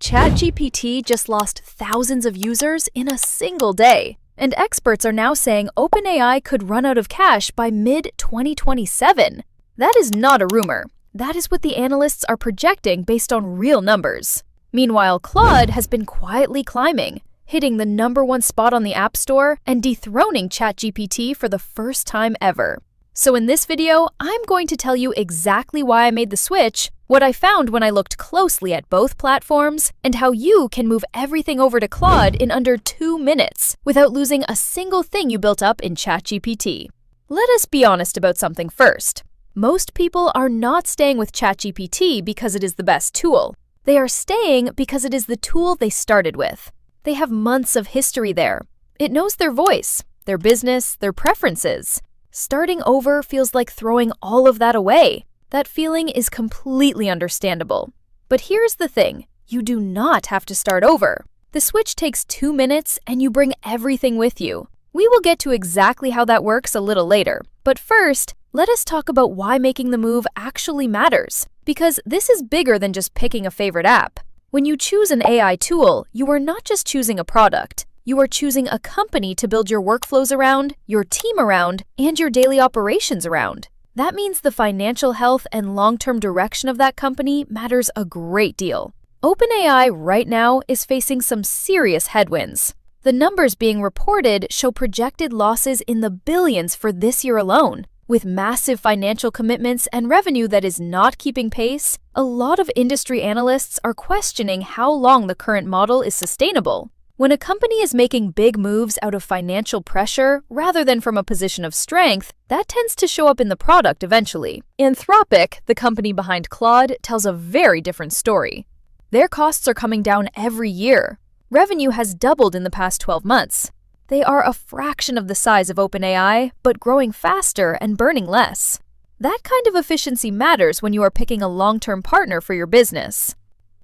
ChatGPT just lost thousands of users in a single day, and experts are now saying OpenAI could run out of cash by mid-2027. That is not a rumor. That is what the analysts are projecting based on real numbers. Meanwhile, Claude has been quietly climbing, hitting the #1 spot on the App Store and dethroning ChatGPT for the first time ever. So in this video, I'm going to tell you exactly why I made the switch, what I found when I looked closely at both platforms, and how you can move everything over to Claude in under 2 minutes without losing a single thing you built up in ChatGPT. Let us be honest about something first. Most people are not staying with ChatGPT because it is the best tool. They are staying because it is the tool they started with. They have months of history there. It knows their voice, their business, their preferences. Starting over feels like throwing all of that away. That feeling is completely understandable. But here's the thing, you do not have to start over. The switch takes 2 minutes and you bring everything with you. We will get to exactly how that works a little later. But first, let us talk about why making the move actually matters. Because this is bigger than just picking a favorite app. When you choose an AI tool, you are not just choosing a product. You are choosing a company to build your workflows around, your team around, and your daily operations around. That means the financial health and long-term direction of that company matters a great deal. OpenAI right now is facing some serious headwinds. The numbers being reported show projected losses in the billions for this year alone. With massive financial commitments and revenue that is not keeping pace, a lot of industry analysts are questioning how long the current model is sustainable. When a company is making big moves out of financial pressure rather than from a position of strength, that tends to show up in the product eventually. Anthropic, the company behind Claude, tells a very different story. Their costs are coming down every year. Revenue has doubled in the past 12 months. They are a fraction of the size of OpenAI, but growing faster and burning less. That kind of efficiency matters when you are picking a long-term partner for your business.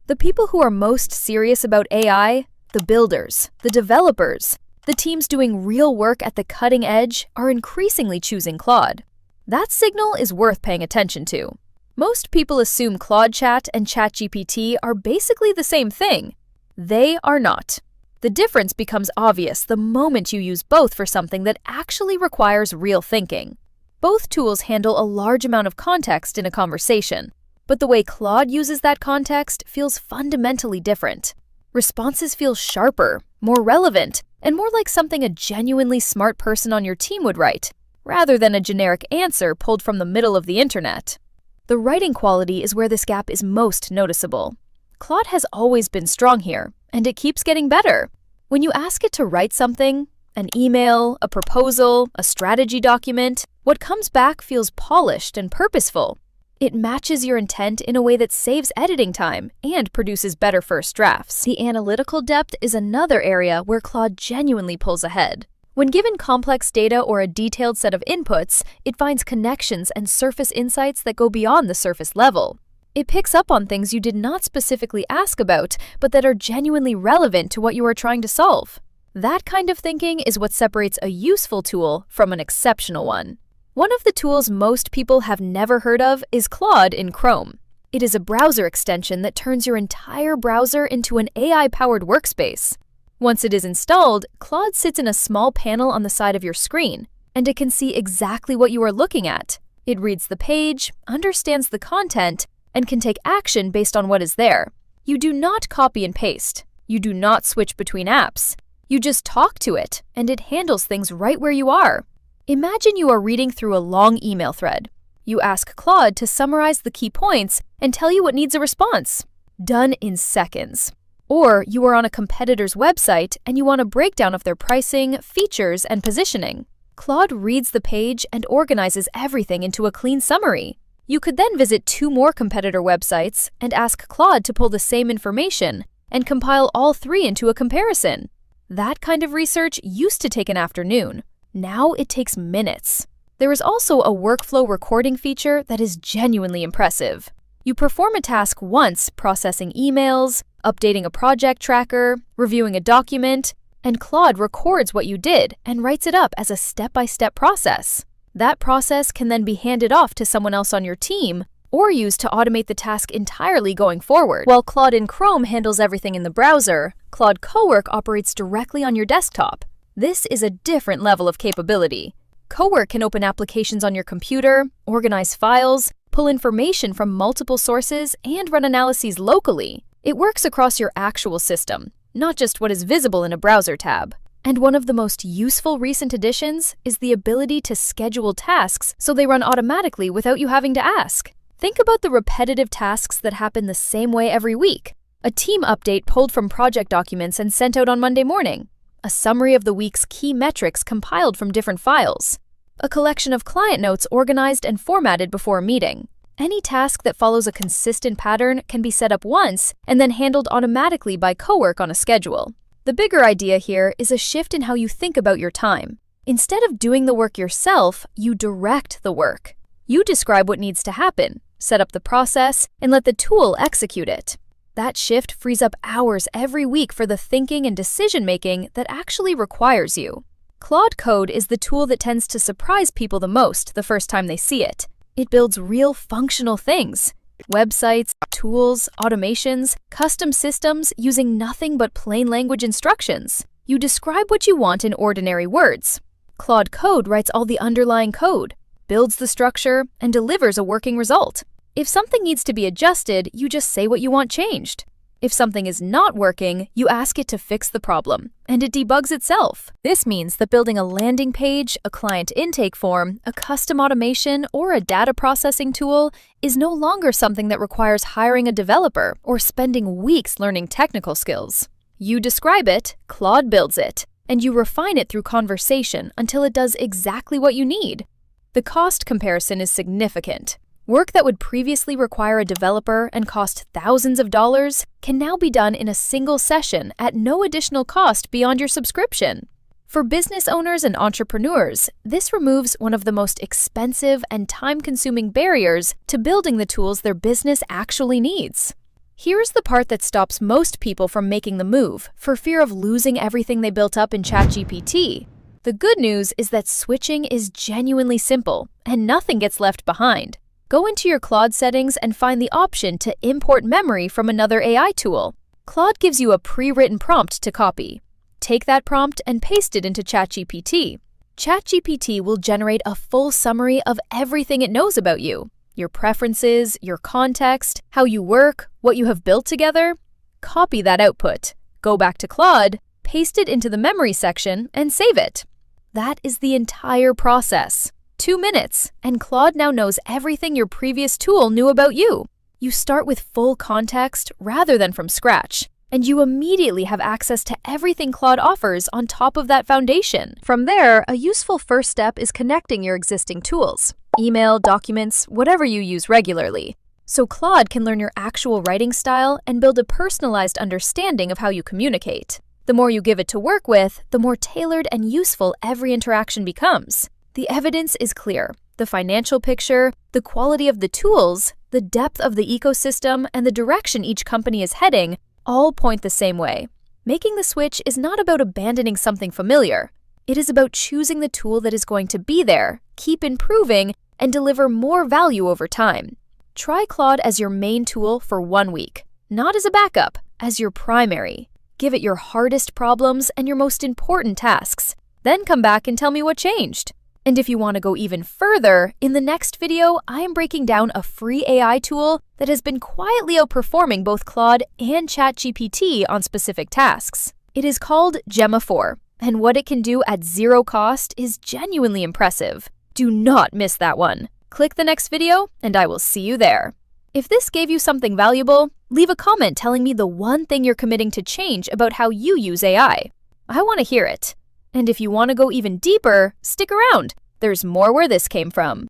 The people who are most serious about AI, the builders, the developers, the teams doing real work at the cutting edge are increasingly choosing Claude. That signal is worth paying attention to. Most people assume Claude Chat and ChatGPT are basically the same thing. They are not. The difference becomes obvious the moment you use both for something that actually requires real thinking. Both tools handle a large amount of context in a conversation, but the way Claude uses that context feels fundamentally different. Responses feel sharper, more relevant, and more like something a genuinely smart person on your team would write, rather than a generic answer pulled from the middle of the internet. The writing quality is where this gap is most noticeable. Claude has always been strong here, and it keeps getting better. When you ask it to write something, an email, a proposal, a strategy document, what comes back feels polished and purposeful. It matches your intent in a way that saves editing time and produces better first drafts. The analytical depth is another area where Claude genuinely pulls ahead. When given complex data or a detailed set of inputs, it finds connections and surface insights that go beyond the surface level. It picks up on things you did not specifically ask about, but that are genuinely relevant to what you are trying to solve. That kind of thinking is what separates a useful tool from an exceptional one. One of the tools most people have never heard of is Claude in Chrome. It is a browser extension that turns your entire browser into an AI-powered workspace. Once it is installed, Claude sits in a small panel on the side of your screen, and it can see exactly what you are looking at. It reads the page, understands the content, and can take action based on what is there. You do not copy and paste. You do not switch between apps. You just talk to it, and it handles things right where you are. Imagine you are reading through a long email thread. You ask Claude to summarize the key points and tell you what needs a response. Done in seconds. Or you are on a competitor's website and you want a breakdown of their pricing, features, and positioning. Claude reads the page and organizes everything into a clean summary. You could then visit 2 more competitor websites and ask Claude to pull the same information and compile all 3 into a comparison. That kind of research used to take an afternoon. Now it takes minutes. There is also a workflow recording feature that is genuinely impressive. You perform a task once, processing emails, updating a project tracker, reviewing a document, and Claude records what you did and writes it up as a step-by-step process. That process can then be handed off to someone else on your team or used to automate the task entirely going forward. While Claude in Chrome handles everything in the browser, Claude Cowork operates directly on your desktop. This is a different level of capability. Cowork can open applications on your computer, organize files, pull information from multiple sources, and run analyses locally. It works across your actual system, not just what is visible in a browser tab. And one of the most useful recent additions is the ability to schedule tasks so they run automatically without you having to ask. Think about the repetitive tasks that happen the same way every week. A team update pulled from project documents and sent out on Monday morning. A summary of the week's key metrics compiled from different files. A collection of client notes organized and formatted before a meeting. Any task that follows a consistent pattern can be set up once and then handled automatically by Cowork on a schedule. The bigger idea here is a shift in how you think about your time. Instead of doing the work yourself, you direct the work. You describe what needs to happen, set up the process, and let the tool execute it. That shift frees up hours every week for the thinking and decision-making that actually requires you. Claude Code is the tool that tends to surprise people the most the first time they see it. It builds real functional things. Websites, tools, automations, custom systems using nothing but plain language instructions. You describe what you want in ordinary words. Claude Code writes all the underlying code, builds the structure, and delivers a working result. If something needs to be adjusted, you just say what you want changed. If something is not working, you ask it to fix the problem, and it debugs itself. This means that building a landing page, a client intake form, a custom automation, or a data processing tool is no longer something that requires hiring a developer or spending weeks learning technical skills. You describe it, Claude builds it, and you refine it through conversation until it does exactly what you need. The cost comparison is significant. Work that would previously require a developer and cost thousands of dollars can now be done in a single session at no additional cost beyond your subscription. For business owners and entrepreneurs, this removes one of the most expensive and time-consuming barriers to building the tools their business actually needs. Here's the part that stops most people from making the move for fear of losing everything they built up in ChatGPT. The good news is that switching is genuinely simple and nothing gets left behind. Go into your Claude settings and find the option to import memory from another AI tool. Claude gives you a pre-written prompt to copy. Take that prompt and paste it into ChatGPT. ChatGPT will generate a full summary of everything it knows about you. Your preferences, your context, how you work, what you have built together. Copy that output. Go back to Claude, paste it into the memory section, and save it. That is the entire process. 2 minutes, and Claude now knows everything your previous tool knew about you. You start with full context rather than from scratch, and you immediately have access to everything Claude offers on top of that foundation. From there, a useful first step is connecting your existing tools, email, documents, whatever you use regularly, so Claude can learn your actual writing style and build a personalized understanding of how you communicate. The more you give it to work with, the more tailored and useful every interaction becomes. The evidence is clear. The financial picture, the quality of the tools, the depth of the ecosystem, and the direction each company is heading all point the same way. Making the switch is not about abandoning something familiar. It is about choosing the tool that is going to be there, keep improving, and deliver more value over time. Try Claude as your main tool for 1 week, not as a backup, as your primary. Give it your hardest problems and your most important tasks. Then come back and tell me what changed. And if you want to go even further, in the next video, I am breaking down a free AI tool that has been quietly outperforming both Claude and ChatGPT on specific tasks. It is called Gemma 4, and what it can do at zero cost is genuinely impressive. Do not miss that one. Click the next video, and I will see you there. If this gave you something valuable, leave a comment telling me the one thing you're committing to change about how you use AI. I want to hear it. And if you want to go even deeper, stick around. There's more where this came from.